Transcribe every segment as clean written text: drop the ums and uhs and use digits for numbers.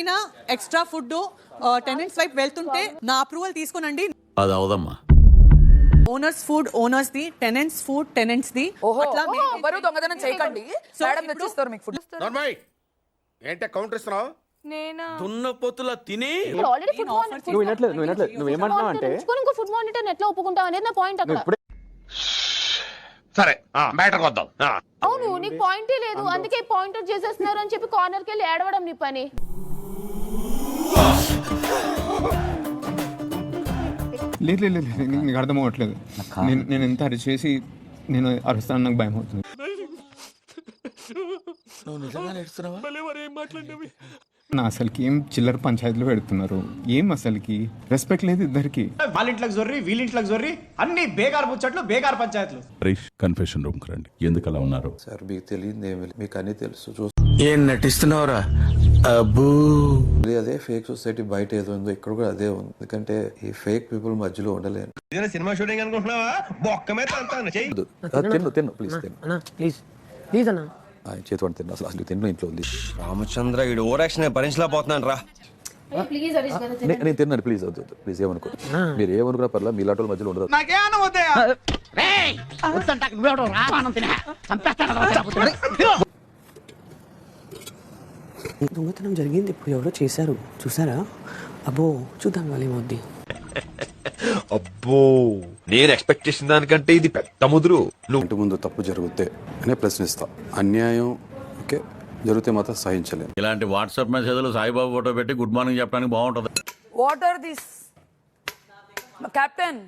ఎక్కడైనా extra food tenants వైపు వెళ్తుంటే నా అప్రూవల్ తీసుకునండి. అది అవదమ్మా. ఓనర్స్ ఫుడ్ ఓనర్స్ ది, టెనెంట్స్ ఫుడ్ టెనెంట్స్ ది. అట్లా ఎవరు దొంగతనం చేయకండి. మేడం తెచ్చిస్తారు మీకు ఫుడ్. నార్మల్ ఏంటి కౌంటర్ ఇస్తున్నావు? నేనా దున్నపోతుల తిని నువ్వు వినట్లేదు నువ్వు ఏమంటున్నావు అంటే ఫుడ్ మానిటర్ ఎట్లా ఒప్పుకుంటావు అనేది నా పాయింట్ అక్కడ. సరే మ్యాటర్కి వద్దాం. అవును నీకు పాయింటే లేదు, అందుకే పాయింటర్ చేసేస్తున్నారు అని చెప్పి కార్నర్కి వెళ్ళి ఏడవడం నీ పని. లేదు నీకు అర్థం అవ్వట్లేదు. నేను ఎంత అరిచేసి నేను అరుస్తాను, నాకు భయం అవుతుంది. నా అసలుకి ఏం చిల్లర పంచాయతీలు పెడుతున్నారు, ఏం అసలుకి రెస్పెక్ట్ లేదు ఇద్దరికి. వాళ్ళ ఇంట్లోకి జొర్రి వీళ్ళింట్లోకి జొర్రి అన్ని బేగారు ముచ్చట్లు బేగారు పంచాయతీలు. హరీష్ కన్ఫెషన్ రూమ్ కి రండి. ఎందుకు అలా ఉన్నారు సార్? మీకు తెలియదు ఏమి, మీకు అన్ని తెలుసు. ఏం నటిస్తున్నావురా? అబ్బూ, అదే ఫేక్ సొసైటీ బయట ఏదో ఉందో ఇక్కడ కూడా అదే ఉంది. ఎందుకంటే ఈ ఫేక్ పీపుల్ మధ్యలో ఉండలేను. సినిమా షూటింగ్ అనుకుంటున్నావా? బొక్క మీద తిన్ను ప్లీజ్ ప్లీజ్ అన్న చేతి వంట తిన్ను. అసలు తిన్ను ఇంట్లో ఉంది. రామచంద్ర వీడు ఓవర్ యాక్షన్ భరించలేకపోతున్నాను రా. నేను తిన్నాను ప్లీజ్ వద్దు ప్లీజ్ ఏమనుకో. మీరు ఏమనుకున్నా పర్లేదు, మీ లాంటి మధ్యలో ఉండదు. దొంగతనం జరిగింది, ఇప్పుడు ఎవరో చేశారు చూసారా? అబ్బో చూద్దాం వాళ్ళు ఏమవుద్ది. అబ్బో నేను ఎక్స్పెక్ట్ చేసిన దానికంటే ఇది పెద్ద ముదురు. ఇంటి ముందు తప్పు జరిగితే అనే ప్రశ్నిస్తా. అన్యాయం ఓకే జరిగితే మాత్రం సహించలేదు. ఇలాంటి వాట్సాప్ మెసేజ్లు సాయిబాబు ఫోటో పెట్టి గుడ్ మార్నింగ్ చెప్పడానికి బాగుంటది. Water this captain.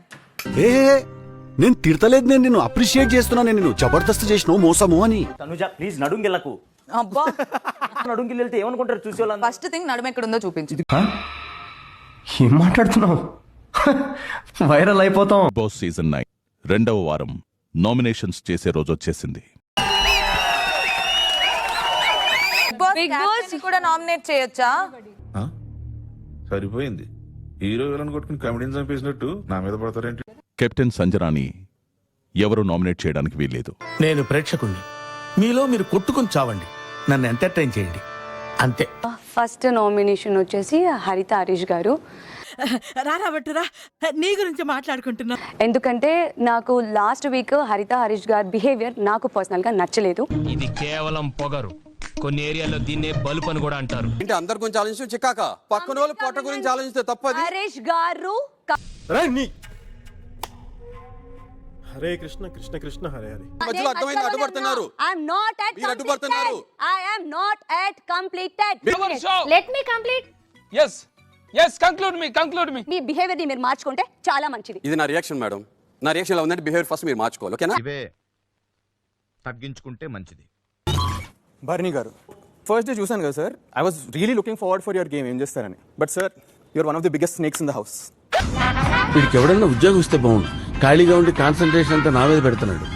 నేను తిడతలేదు, నేను నిన్ను అప్రిషియేట్ చేస్తున్నాను. నేను జబర్దస్త్ చేసినావు మోసము అని. తనుజ ప్లీజ్ నడుంగిళ్ళకు. అబ్బా నడుంగిల్ వెళ్తే ఏమనుకుంటారు చూసే వాళ్ళు? ఫస్ట్ థింగ్ నడుము ఎక్కడ ఉందో చూపించు. ఏం మాట్లాడుతున్నావు? వైరల్ అయిపోతాం. బాస్ సీజన్ 9 2వ వారం నామినేషన్స్ చేసే రోజు వచ్చేసింది. బిగ్ బాస్ కూడా నామినేట్ చేయొచ్చా? సరిపోయింది. హీరో విలన్ కొట్టుకుని కమెడీని చంపేసినట్టు నా మీద పడతారేంటి? కెప్టెన్ సంజరాని ఎవరు నామినేట్ చేయడానికి వీల్లేదు. నేను ప్రేక్షకుణ్ణి, మీలో మీరు కొట్టుకుని చావండి, నన్ను ఎంటర్టైన్ చేయండి అంతే. ఫస్ట్ నామినేషన్ వచ్చేసి హరిత హరీష్ గారు. రాబట్టురా నీ గురించి మాట్లాడుకుంటున్నా. ఎందుకంటే నాకు లాస్ట్ వీక్ హరిత హరీష్ గారి బిహేవియర్ నాకు పర్సనల్ గా నచ్చలేదు. ఇది కేవలం పొగరు. కొన్ని ఏరియాలో దీన్నే బలుపు అని కూడా అంటారు. అంటే అందరి గురించి ఆలోచించి చిక్కాక పక్కన వాళ్ళు పొట్ట గురించి ఆలోచిస్తే తప్పది. హరీష్ గారు హరే కృష్ణ కృష్ణ కృష్ణ హరే హరే. మధ్యలో అర్థమైంది, అడ్డుపడుతున్నారు. మీరు అడ్డుపడుతున్నారు. I am not at completed. Let me complete. Yes conclude me. Me behaviour ని మీరు మార్చుకుంటే చాలా మంచిది. ఇది నా రియాక్షన్ మేడం. నా రియాక్షన్ ఎలా ఉందంటే బిహేవియర్ ఫస్ట్ మీరు మార్చుకోవాలి, ఓకేనా? ఇవే తగ్గించుకుంటే మంచిది. భరణి గారు ఫస్ట్ డే చూసాను కదా sir, I was really looking forward for your game, ఏం చేస్తారని. But sir you are one of the biggest snakes in the house. వీడికి ఎవడన్నా ఉద్యోగం ఇస్తే బాగుండు. ఖాళీగా ఉండి కాన్సన్ట్రేషన్ అంతా నా మీద పెడుతున్నాడు.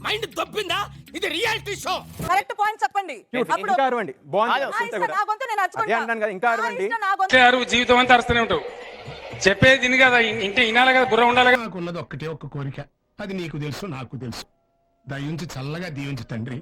మైండ్ తప్పిందా? ఇది రియాలిటీ షో. కరెక్ట్ పాయింట్ చెప్పండి. జీవితం అంతా అరుస్తూనే ఉంటావు. చెప్పేది తిని కదా, ఇంటే వినాలి కదా, బుర్ర ఉండాలి కదా. నాకున్నది ఒక్కటే ఒక్క కోరిక, అది నీకు తెలుసు నాకు తెలుసు. దయించి చల్లగా దీవించు తండ్రి.